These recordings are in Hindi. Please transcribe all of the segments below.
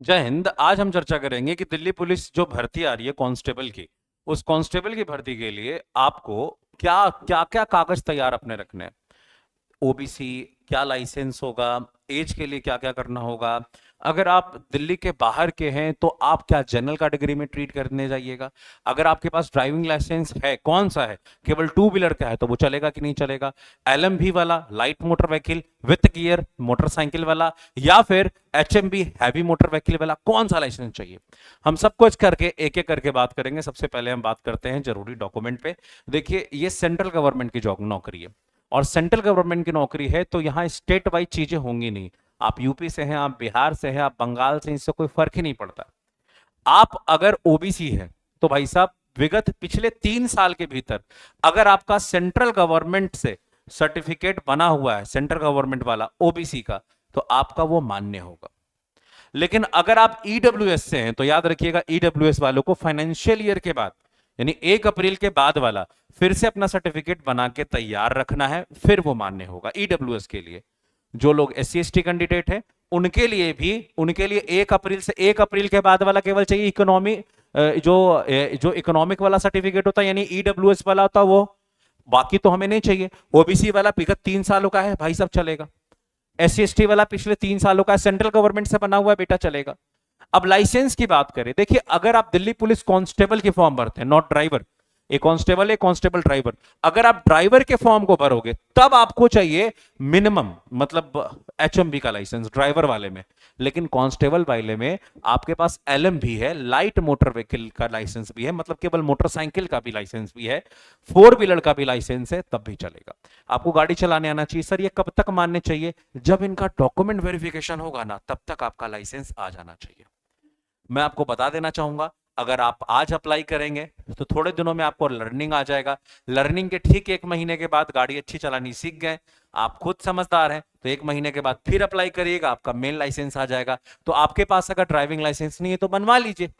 जय हिंद। आज हम चर्चा करेंगे कि दिल्ली पुलिस जो भर्ती आ रही है कांस्टेबल की, उस कांस्टेबल की भर्ती के लिए आपको क्या क्या क्या कागज तैयार अपने रखने हैं। ओबीसी, क्या लाइसेंस होगा, एज के लिए क्या क्या करना होगा। अगर आप दिल्ली के बाहर के हैं तो आप क्या जनरल कैटेगरी में ट्रीट करने जाइएगा। अगर आपके पास ड्राइविंग लाइसेंस है, कौन सा है, केवल टू व्हीलर का है तो वो चलेगा कि नहीं चलेगा। एलएमवी वाला light motor vehicle with gear motorcycle वाला, या फिर एचएमबी हैवी मोटर व्हीकल वाला, कौन सा लाइसेंस चाहिए। हम सब कुछ करके एक एक करके बात करेंगे। सबसे पहले हम बात करते हैं जरूरी डॉक्यूमेंट पे। देखिए, ये सेंट्रल गवर्नमेंट की जॉब नौकरी है, और सेंट्रल गवर्नमेंट की नौकरी है तो यहां स्टेट वाइज चीजें होंगी नहीं। आप यूपी से हैं, आप बिहार से हैं, आप बंगाल से, इससे कोई फर्क ही नहीं पड़ता। आप अगर ओबीसी है तो भाई साहब, विगत पिछले 3 साल के भीतर अगर आपका सेंट्रल गवर्नमेंट से सर्टिफिकेट बना हुआ है, सेंट्रल गवर्नमेंट वाला ओबीसी का, तो आपका वो मान्य होगा। लेकिन अगर आप ईडब्ल्यूएस से हैं तो याद रखिएगा, ईडब्ल्यूएस वालों को फाइनेंशियल ईयर के बाद, यानी 1 अप्रैल के बाद वाला, फिर से अपना सर्टिफिकेट बना के तैयार रखना है, फिर वो मान्य होगा ईडब्ल्यूएस के लिए। जो लोग SC ST कैंडिडेट हैं उनके लिए भी, उनके लिए 1 अप्रैल से 1 अप्रैल के बाद वाला केवल चाहिए इकोनॉमी, जो इकोनॉमिक वाला सर्टिफिकेट होता है, यानी ईडब्ल्यूएस वाला होता है वो। बाकी तो हमें नहीं चाहिए। ओबीसी वाला विगत 3 सालों का है भाई साहब, चलेगा। SC ST वाला पिछले 3 सालों का सेंट्रल गवर्नमेंट से बना हुआ है बेटा, चलेगा। अब लाइसेंस की बात करें, देखिए अगर आप दिल्ली पुलिस कांस्टेबल की फॉर्म भरते हैं, नॉट ड्राइवर, एक कांस्टेबल है, कांस्टेबल ड्राइवर, अगर आप ड्राइवर के फॉर्म को भरोगे तब आपको चाहिए मिनिमम, मतलब एचएमबी का लाइसेंस ड्राइवर वाले में। लेकिन कांस्टेबल वाले में आपके पास एलएम भी है, लाइट मोटर व्हीकल का लाइसेंस भी है, मतलब केवल मोटरसाइकिल का भी लाइसेंस भी है, 4 व्हीलर का भी लाइसेंस है, तब भी चलेगा। आपको गाड़ी चलाने आना चाहिए। सर ये कब तक मानने चाहिए? जब इनका डॉक्यूमेंट वेरिफिकेशन होगा ना, तब तक आपका लाइसेंस आ जाना चाहिए। मैं आपको बता देना चाहूंगा, अगर आप आज अप्लाई करेंगे तो थोड़े दिनों में आपको लर्निंग आ जाएगा। लर्निंग के ठीक 1 महीने के बाद गाड़ी अच्छी चलानी सीख गए, आप खुद समझदार हैं, तो 1 महीने के बाद फिर अप्लाई करिएगा, आपका मेन लाइसेंस आ जाएगा। तो आपके पास अगर ड्राइविंग लाइसेंस नहीं है तो बनवा लीजिए।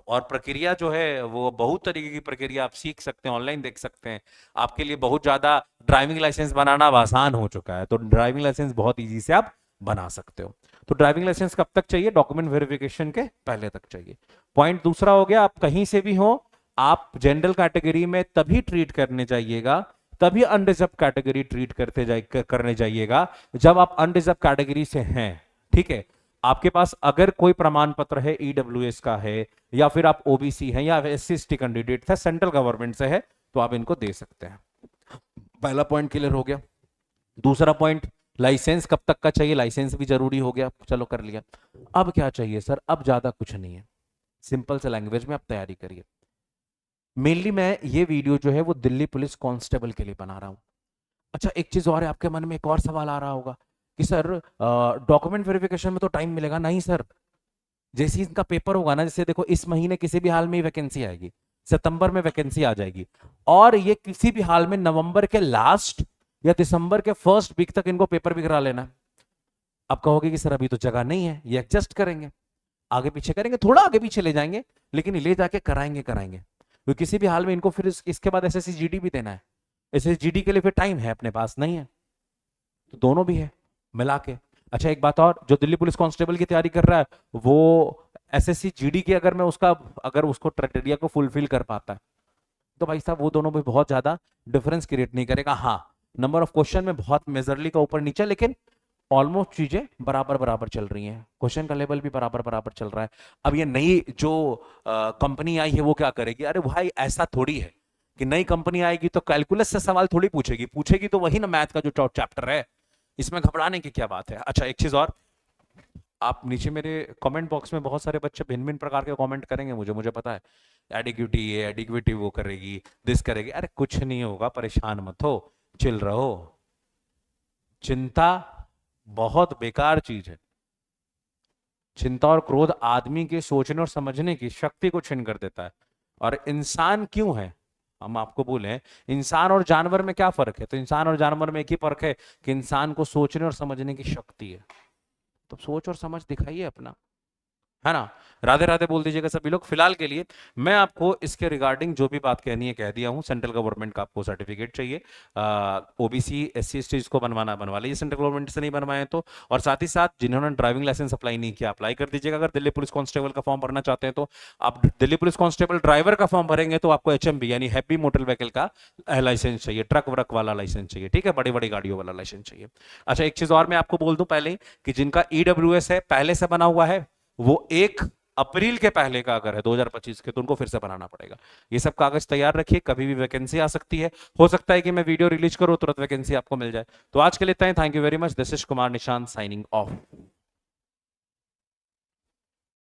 और प्रक्रिया जो है वो बहुत तरीके की प्रक्रिया आप सीख सकते हैं, ऑनलाइन देख सकते हैं। आपके लिए बहुत ज्यादा ड्राइविंग लाइसेंस बनाना अब आसान हो चुका है, तो ड्राइविंग लाइसेंस बहुत इजी से आप बना सकते हो। तो ड्राइविंग लाइसेंस कब तक चाहिए? डॉक्यूमेंट वेरिफिकेशन के पहले तक चाहिए। पॉइंट दूसरा हो गया, आप कहीं से भी हो, आप जनरल कैटेगरी में तभी ट्रीट करने जाइएगा, तभी अनरिजर्व कैटेगरी ट्रीट करने जाइएगा जब आप अनरिजर्व कैटेगरी से हैं। ठीक है? आपके पास अगर कोई प्रमाण पत्र है, ईडब्ल्यूएस का है, या फिर आप ओबीसी हैं, या SC ST कैंडिडेट है, सेंट्रल गवर्नमेंट से है, तो आप इनको दे सकते हैं। पहला पॉइंट क्लियर हो गया। दूसरा पॉइंट, लाइसेंस कब तक का चाहिए? लाइसेंस भी जरूरी हो गया, चलो कर लिया। अब क्या चाहिए सर? अब ज्यादा कुछ नहीं है, सिंपल से लैंग्वेज में आप तैयारी करिए। मेनली मैं ये वीडियो जो है वो दिल्ली पुलिस कांस्टेबल के लिए बना रहा हूं। अच्छा, एक चीज और है, आपके मन में एक और सवाल आ रहा होगा कि सर डॉक्यूमेंट वेरिफिकेशन में तो टाइम मिलेगा नहीं सर। जैसे ही इनका पेपर होगा ना, जैसे देखो इस महीने किसी भी हाल में वैकेंसी आएगी, सितंबर में वैकेंसी आ जाएगी, और ये किसी भी हाल में नवंबर के लास्ट या दिसंबर के फर्स्ट वीक तक इनको पेपर भी करा लेना है। अब कहोगे कि सर अभी तो जगह नहीं है, ये एडजस्ट करेंगे, आगे पीछे करेंगे, थोड़ा आगे पीछे ले जाएंगे, लेकिन ले जाके कराएंगे कराएंगे। तो किसी भी हाल में इनको फिर इसके बाद SSC GD भी देना है। SSC GD के लिए फिर टाइम है अपने पास नहीं है, तो दोनों भी है मिला के। अच्छा एक बात और, जो दिल्ली पुलिस कांस्टेबल की तैयारी कर रहा है वो SSC GD की, अगर मैं उसका, अगर उसको क्राइटेरिया को फुलफिल कर पाता है तो भाई साहब वो दोनों भी बहुत ज्यादा डिफरेंस क्रिएट नहीं करेगा। हाँ, नंबर ऑफ क्वेश्चन में बहुत मेजरली का ऊपर नीचे, लेकिन ऑलमोस्ट चीजें बराबर बराबर चल रही हैं, क्वेश्चन का लेवल भी बराबर बराबर चल रहा है। अब ये नई जो कंपनी आई है वो क्या करेगी? अरे भाई ऐसा थोड़ी है कि नई कंपनी आएगी तो कैलकुलस से सवाल थोड़ी पूछेगी, पूछेगी तो वही ना मैथ का जो चैप्टर है। इसमें घबराने की क्या बात है। अच्छा एक चीज और, आप नीचे मेरे कमेंट बॉक्स में बहुत सारे बच्चे भिन्न भिन्न प्रकार के कमेंट करेंगे, मुझे पता है, एडिक्विटी ये एडिक्विटी वो करेगी, दिस करेगी। अरे कुछ नहीं होगा, परेशान मत हो, चिल रहो। चिंता बहुत बेकार चीज है। चिंता और क्रोध आदमी के सोचने और समझने की शक्ति को छीन कर देता है। और इंसान क्यों है, हम आपको बोले, इंसान और जानवर में क्या फर्क है? तो इंसान और जानवर में एक ही फर्क है कि इंसान को सोचने और समझने की शक्ति है। तो सोच और समझ दिखाइए अपना, है ना। राधे राधे बोल दीजिएगा सभी लोग। फिलहाल के लिए मैं आपको इसके रिगार्डिंग जो भी बात कहनी है कह दिया हूं। सेंट्रल गवर्नमेंट का आपको सर्टिफिकेट चाहिए, ओबीसी एससी एसटी को बनवाना बनवा लीजिए सेंट्रल गवर्नमेंट से नहीं बनवाए तो। और साथ ही साथ जिन्होंने ड्राइविंग लाइसेंस अप्लाई नहीं किया अप्लाई कर दीजिएगा। अगर दिल्ली पुलिस कांस्टेबल का फॉर्म भरना चाहते हैं तो आप दिल्ली पुलिस कांस्टेबल ड्राइवर का फॉर्म भरेंगे तो आपको एचएमवी यानी हैवी मोटर व्हीकल का लाइसेंस चाहिए, ट्रक व्रक वाला लाइसेंस चाहिए, ठीक है, बड़ी बड़ी गाड़ियों वाला लाइसेंस चाहिए। अच्छा एक चीज और मैं आपको बोल दूं पहले कि जिनका ईडब्ल्यूएस है पहले से बना हुआ है वो 1 अप्रैल के पहले का अगर है 2025 के तो उनको फिर से बनाना पड़ेगा। ये सब कागज तैयार रखिए, कभी भी वैकेंसी आ सकती है, हो सकता है कि मैं वीडियो रिलीज करूं तुरंत वैकेंसी आपको मिल जाए। तो आज के लिए इतना ही। Thank you very much. This is Kumar Nishant signing of.